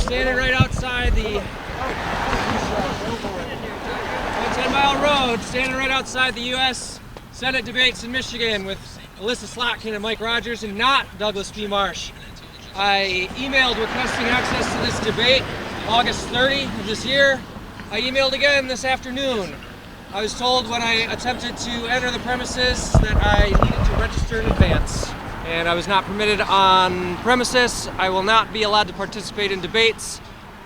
standing right outside the 10-mile road, standing right outside the U.S. Senate debates in Michigan with Alyssa Slotkin and Mike Rogers, and not Douglas P. Marsh. I emailed requesting access to this debate August 30 of this year. I emailed again this afternoon. I was told when I attempted to enter the premises that I needed to register in advance, and I was not permitted on premises. I will not be allowed to participate in debates,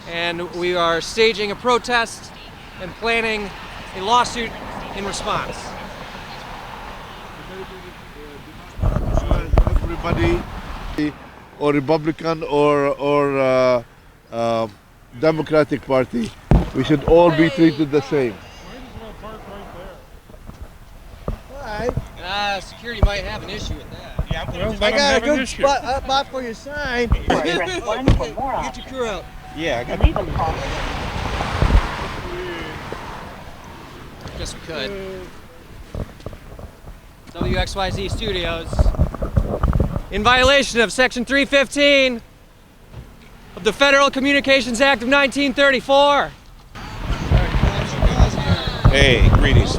and we are staging a protest and planning a lawsuit in response. Everybody, or Republican or Democratic Party, we should all be treated the same. Security might have an issue with that. Yeah, I got a good spot for your sign. Get your crew out. Yeah, I got Guess we could. WXYZ Studios. In violation of Section 315 of the Federal Communications Act of 1934. Hey, greetings.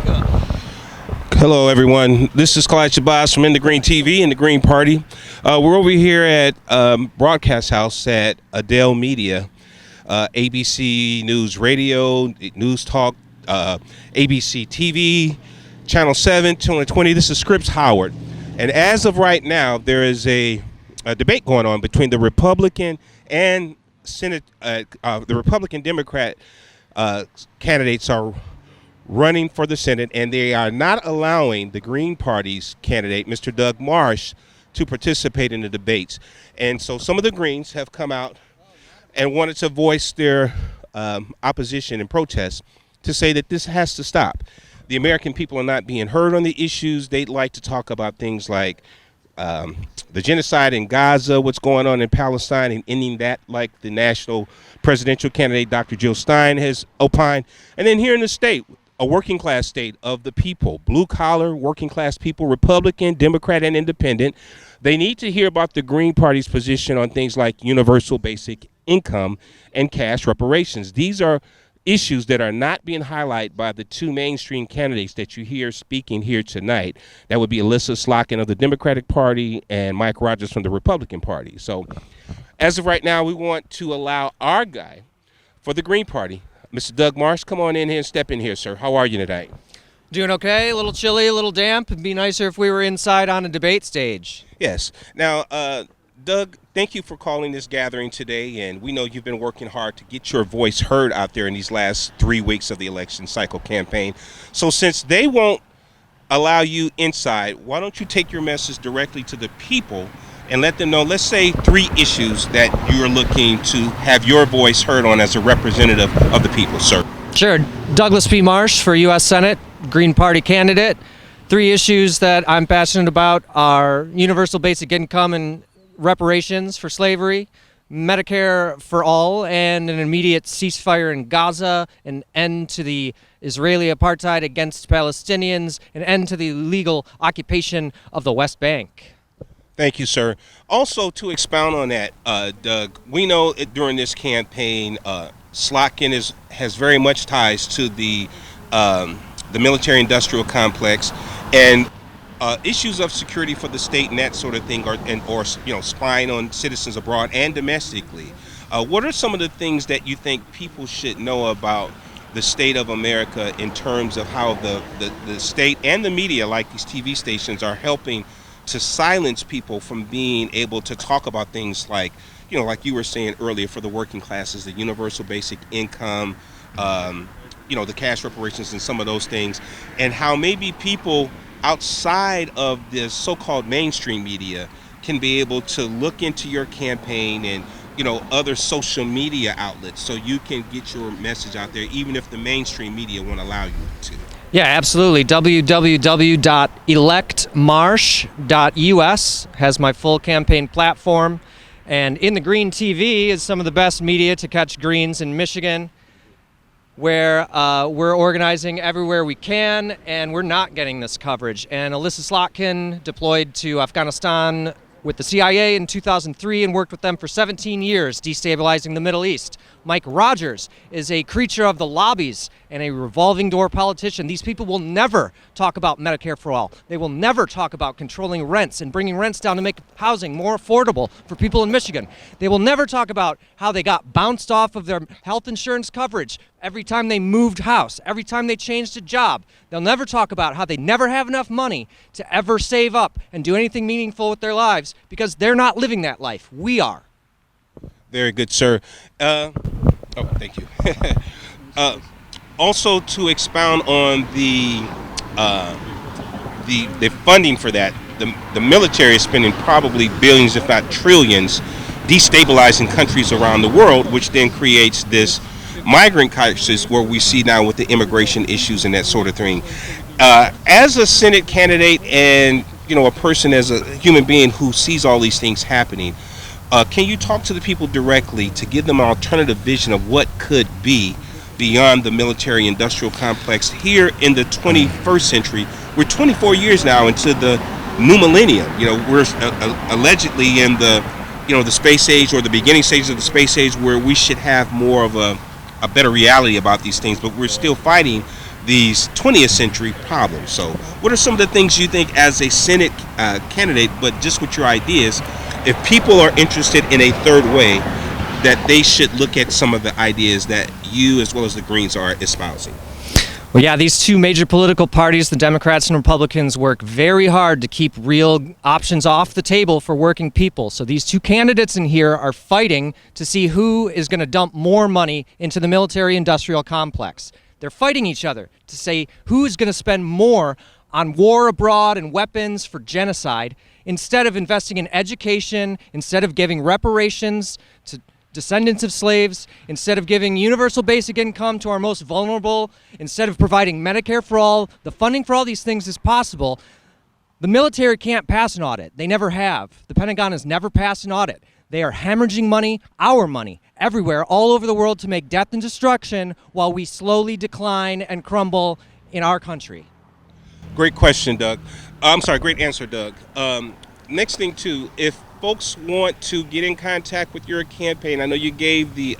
Hello, everyone. This is Clyde Shabazz from In the Green TV and the Green Party. We're over here at Broadcast House at Adele Media, ABC News Radio, News Talk, ABC TV, Channel 7, 220. This is Scripps Howard. And as of right now, there is a debate going on between the Republican and Senate. The Republican Democrat candidates are running for the Senate, and they are not allowing the Green Party's candidate, Mr. Doug Marsh, to participate in the debates. And so some of the Greens have come out and wanted to voice their opposition and protest to say that this has to stop. The American people are not being heard on the issues. They'd like to talk about things like the genocide in Gaza, what's going on in Palestine, and ending that like the national presidential candidate, Dr. Jill Stein, has opined. And then here in the state, a working class state of the people, blue collar, working class people, Republican, Democrat, and Independent. They need to hear about the Green Party's position on things like universal basic income and cash reparations. These are issues that are not being highlighted by the two mainstream candidates that you hear speaking here tonight. That would be Alyssa Slotkin of the Democratic Party and Mike Rogers from the Republican Party. So as of right now, we want to allow our guy for the Green Party, Mr. Doug Marsh, come on in here and step in here, sir. How are you tonight? Doing okay, a little chilly, a little damp. It'd be nicer if we were inside on a debate stage. Yes. Now, Doug, thank you for calling this gathering today, and we know you've been working hard to get your voice heard out there in these last 3 weeks of the election cycle campaign. So since they won't allow you inside, why don't you take your message directly to the people and let them know, let's say, 3 issues that you're looking to have your voice heard on as a representative of the people, sir. Sure. Douglas P. Marsh for U.S. Senate, Green Party candidate. 3 issues that I'm passionate about are universal basic income and reparations for slavery, Medicare for all, and an immediate ceasefire in Gaza, an end to the Israeli apartheid against Palestinians, an end to the illegal occupation of the West Bank. Thank you, sir. Also, to expound on that, Doug, we know during this campaign, Slotkin has very much ties to the military-industrial complex, and issues of security for the state and that sort of thing, or spying on citizens abroad and domestically. What are some of the things that you think people should know about the state of America in terms of how the state and the media, like these TV stations, are helping to silence people from being able to talk about things like, like you were saying earlier, for the working classes, the universal basic income, the cash reparations and some of those things, and how maybe people outside of this so-called mainstream media can be able to look into your campaign and other social media outlets so you can get your message out there, even if the mainstream media won't allow you to. Yeah, absolutely. www.electmarsh.us has my full campaign platform. And In the Green TV is some of the best media to catch Greens in Michigan, where we're organizing everywhere we can, and we're not getting this coverage. And Alyssa Slotkin, deployed to Afghanistan with the CIA in 2003 and worked with them for 17 years, destabilizing the Middle East. Mike Rogers is a creature of the lobbies and a revolving door politician. These people will never talk about Medicare for all. They will never talk about controlling rents and bringing rents down to make housing more affordable for people in Michigan. They will never talk about how they got bounced off of their health insurance coverage every time they moved house, every time they changed a job. They'll never talk about how they never have enough money to ever save up and do anything meaningful with their lives because they're not living that life. We are. Very good, sir. Thank you. Also, to expound on the funding for that, the military is spending probably billions, if not trillions, destabilizing countries around the world, which then creates this migrant crisis where we see now with the immigration issues and that sort of thing. As a Senate candidate and a person, as a human being who sees all these things happening, can you talk to the people directly to give them an alternative vision of what could be beyond the military-industrial complex here in the 21st century? We're 24 years now into the new millennium. We're allegedly in the space age, or the beginning stages of the space age, where we should have more of a better reality about these things, but we're still fighting these 20th century problems. So what are some of the things you think as a Senate candidate, but just with your ideas, if people are interested in a third way, that they should look at some of the ideas that you as well as the Greens are espousing? Well, yeah, these two major political parties, the Democrats and Republicans, work very hard to keep real options off the table for working people. So these two candidates in here are fighting to see who is going to dump more money into the military-industrial complex. They're fighting each other to say who's going to spend more on war abroad and weapons for genocide instead of investing in education, instead of giving reparations to descendants of slaves, instead of giving universal basic income to our most vulnerable, instead of providing Medicare for all. The funding for all these things is possible. The military can't pass an audit. They never have. The Pentagon has never passed an audit. They are hemorrhaging money, our money, everywhere, all over the world to make death and destruction while we slowly decline and crumble in our country. Great question, Doug. I'm sorry, great answer, Doug. Next thing, too, if folks want to get in contact with your campaign, I know you gave the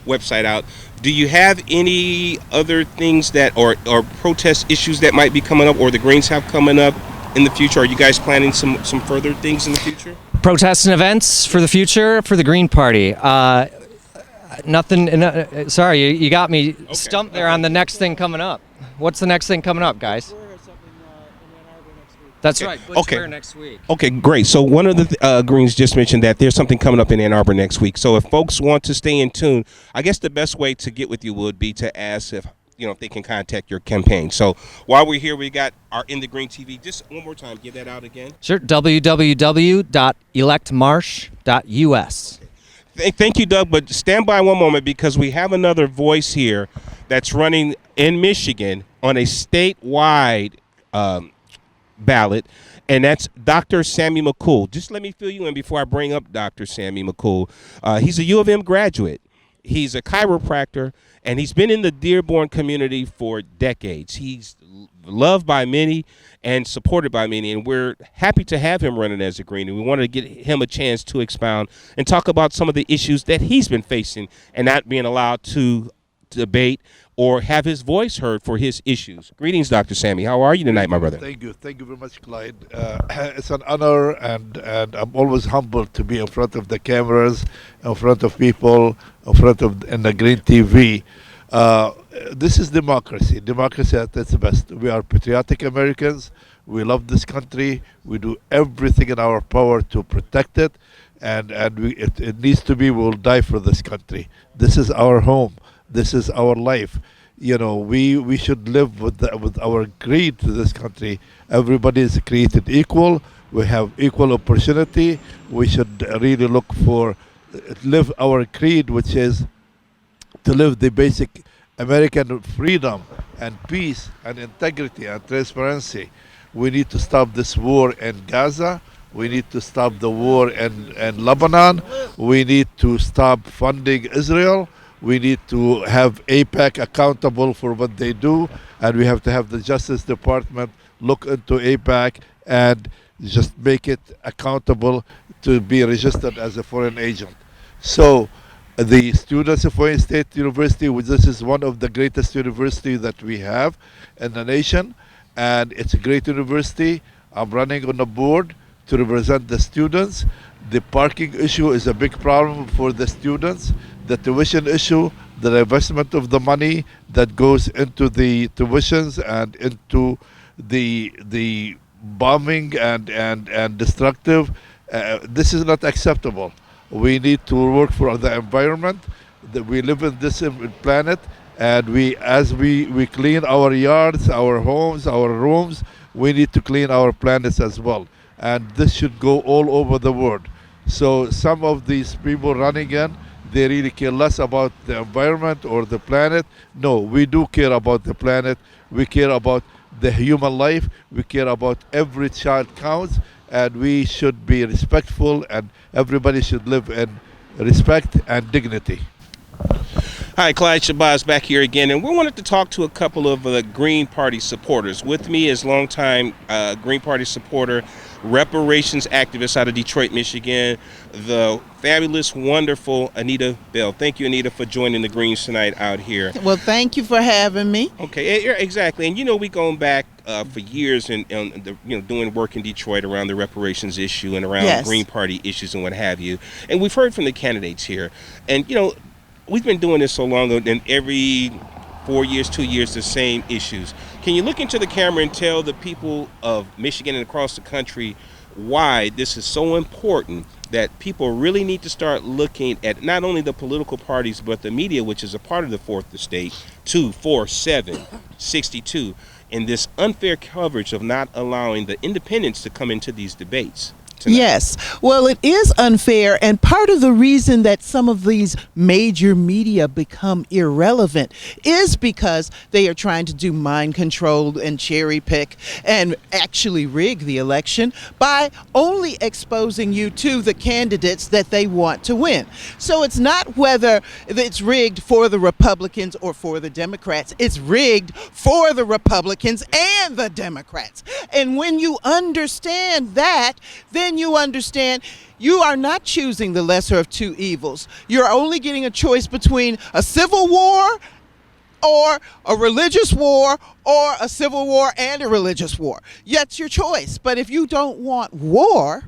website out. Do you have any other things that or protest issues that might be coming up, or the Greens have coming up in the future? Are you guys planning some further things in the future? Protests and events for the future for the Green Party. Nothing. Sorry, you got me stumped there on the next thing coming up. What's the next thing coming up, guys? That's right. Bush Fair next week. Okay, great. So one of the Greens just mentioned that there's something coming up in Ann Arbor next week. So if folks want to stay in tune, I guess the best way to get with you would be to ask if they can contact your campaign. So while we're here, we got our In the Green TV. Just one more time, give that out again. Sure. www.electmarsh.us. Thank you, Doug. But stand by one moment, because we have another voice here that's running in Michigan on a statewide ballot, and that's Dr. Sammy McCool. Just let me fill you in before I bring up Dr. Sammy McCool. He's a U of M graduate. He's a chiropractor, and he's been in the Dearborn community for decades. He's loved by many and supported by many, and we're happy to have him running as a Green, and we wanted to get him a chance to expound and talk about some of the issues that he's been facing and not being allowed to debate or have his voice heard for his issues. Greetings, Dr. Sammy. How are you tonight, my brother? Thank you very much, Clyde. It's an honor, and I'm always humbled to be in front of the cameras, in front of people, in the Green TV. This is democracy. Democracy at its best. We are patriotic Americans. We love this country. We do everything in our power to protect it, and it needs to be. We'll die for this country. This is our home. This is our life. We should live with our creed to this country. Everybody is created equal. We have equal opportunity. We should really look for live our creed, which is to live the basic American freedom and peace and integrity and transparency. We need to stop this war in Gaza. We need to stop the war in Lebanon. We need to stop funding Israel. We need to have AIPAC accountable for what they do, and we have to have the Justice Department look into AIPAC and just make it accountable to be registered as a foreign agent. So the students of Wayne State University, which this is one of the greatest universities that we have in the nation, and it's a great university. I'm running on the board to represent the students. The parking issue is a big problem for the students. The tuition issue, the investment of the money that goes into the tuitions and into the bombing and destructive, this is not acceptable. We need to work for the environment. That we live in this planet, and as we clean our yards, our homes, our rooms, we need to clean our planets as well. And this should go all over the world. So some of these people running in, they really care less about the environment or the planet. No, we do care about the planet. We care about the human life. We care about every child counts, and we should be respectful, and everybody should live in respect and dignity. Hi, Clyde Shabazz back here again, and we wanted to talk to a couple of the Green Party supporters. With me is longtime Green Party supporter, reparations activist out of Detroit, Michigan, the fabulous, wonderful Anita Bell. Thank you, Anita, for joining the Greens tonight out here. Well, thank you for having me. Okay, exactly. And we going back for years and doing work in Detroit around the reparations issue and around Yes. Green Party issues and what have you. And we've heard from the candidates here, and we've been doing this so long, and every 4 years, 2 years, the same issues. Can you look into the camera and tell the people of Michigan and across the country why this is so important, that people really need to start looking at not only the political parties, but the media, which is a part of the fourth estate, 2, 4, 7, 62, in this unfair coverage of not allowing the independents to come into these debates tonight? Yes. Well, it is unfair, and part of the reason that some of these major media become irrelevant is because they are trying to do mind control and cherry pick and actually rig the election by only exposing you to the candidates that they want to win. So it's not whether it's rigged for the Republicans or for the Democrats. It's rigged for the Republicans and the Democrats. And when you understand that, then you understand you are not choosing the lesser of two evils. You're only getting a choice between a civil war or a religious war, or a civil war and a religious war. That's your choice. But if you don't want war,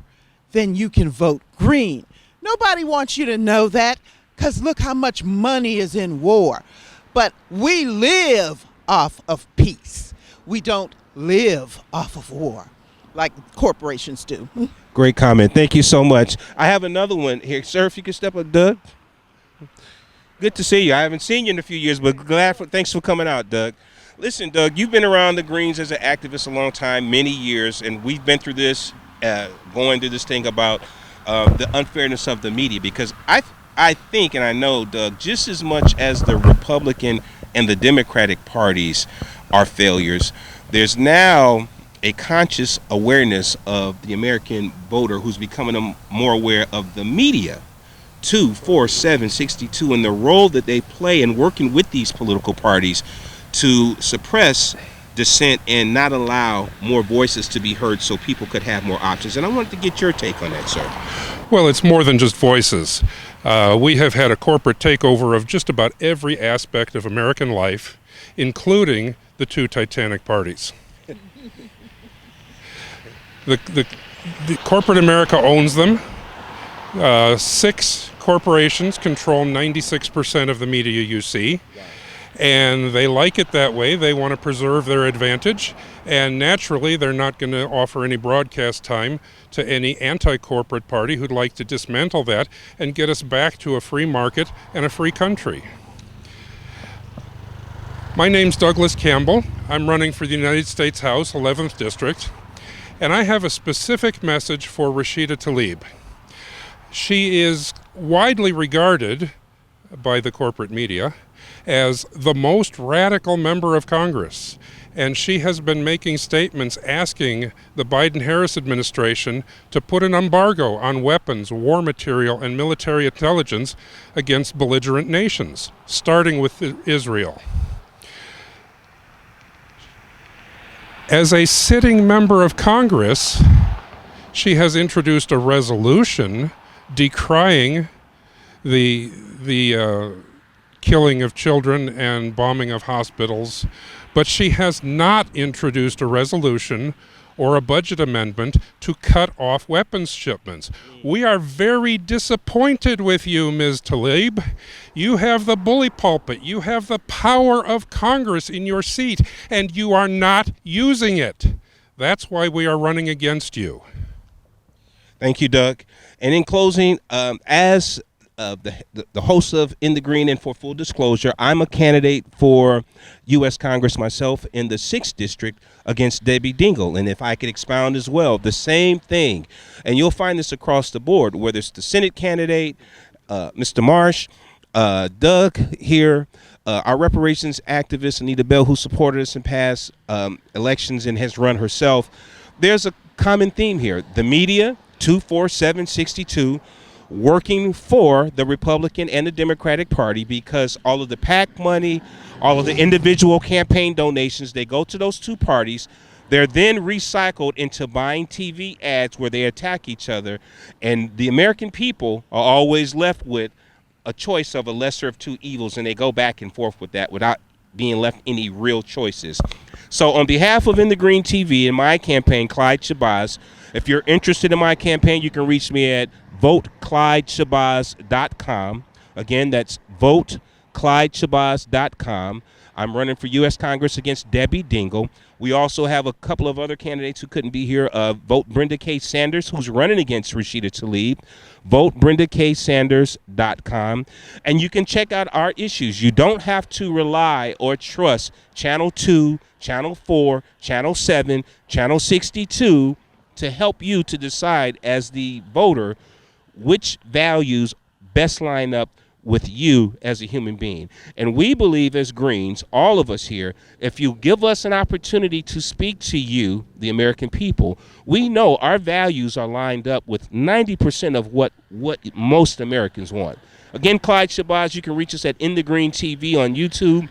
then you can vote green. Nobody wants you to know that, because look how much money is in war. But we live off of peace. We don't live off of war like corporations do. Great comment. Thank you so much. I have another one here. Sir, if you could step up, Doug. Good to see you. I haven't seen you in a few years, but thanks for coming out, Doug. Listen, Doug, you've been around the Greens as an activist a long time, many years, and we've been through this, going through this thing about the unfairness of the media, because I think, and I know, Doug, just as much as the Republican and the Democratic parties are failures, there's now a conscious awareness of the American voter who's becoming more aware of the media, 2, 4, 7, 62, and the role that they play in working with these political parties to suppress dissent and not allow more voices to be heard so people could have more options. And I wanted to get your take on that, sir. Well, it's more than just voices. We have had a corporate takeover of just about every aspect of American life, including the two Titanic parties. The corporate America owns them. 6 corporations control 96% of the media you see, and they like it that way. They want to preserve their advantage, and naturally they're not going to offer any broadcast time to any anti-corporate party who'd like to dismantle that and get us back to a free market and a free country. My name's Douglas Campbell. I'm running for the United States House, 11th District. And I have a specific message for Rashida Tlaib. She is widely regarded by the corporate media as the most radical member of Congress. And she has been making statements asking the Biden-Harris administration to put an embargo on weapons, war material, and military intelligence against belligerent nations, starting with Israel. As a sitting member of Congress, She has introduced a resolution decrying the killing of children and bombing of hospitals, but she has not introduced a resolution or a budget amendment to cut off weapons shipments. We are very disappointed with you, Ms. Tlaib. You have the bully pulpit. You have the power of Congress in your seat, and you are not using it. That's why we are running against you. Thank you, Doug. And in closing, as the host of In the Green, and for full disclosure, I'm a candidate for U.S. Congress myself in the 6th District against Debbie Dingell. And if I could expound as well, the same thing. And you'll find this across the board, whether it's the Senate candidate, Mr. Marsh, Doug here, our reparations activist, Anita Bell, who supported us in past elections and has run herself. There's a common theme here. The media, 24762, working for the Republican and the Democratic Party, because all of the PAC money, all of the individual campaign donations, they go to those two parties. They're then recycled into buying TV ads where they attack each other. And the American people are always left with a choice of a lesser of two evils, and they go back and forth with that without being left any real choices. So on behalf of In the Green TV and my campaign, Clyde Shabazz, if you're interested in my campaign, you can reach me at voteclydeshabazz.com. Again, that's voteclydeshabazz.com. I'm running for U.S. Congress against Debbie Dingell. We also have a couple of other candidates who couldn't be here. Vote Brenda K. Sanders, who's running against Rashida Tlaib. VoteBrendaKSanders.com. And you can check out our issues. You don't have to rely or trust Channel 2, Channel 4, Channel 7, Channel 62 to help you to decide as the voter which values best line up with you as a human being. And we believe as Greens, all of us here, if you give us an opportunity to speak to you, the American people, we know our values are lined up with 90% of what most Americans want. Again, Clyde Shabazz, you can reach us at In the Green TV on YouTube.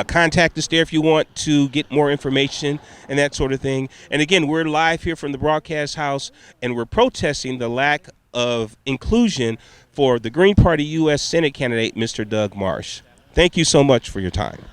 Contact us there if you want to get more information and that sort of thing. And again, we're live here from the broadcast house, and we're protesting the lack of inclusion for the Green Party U.S. Senate candidate, Mr. Doug Marsh. Thank you so much for your time.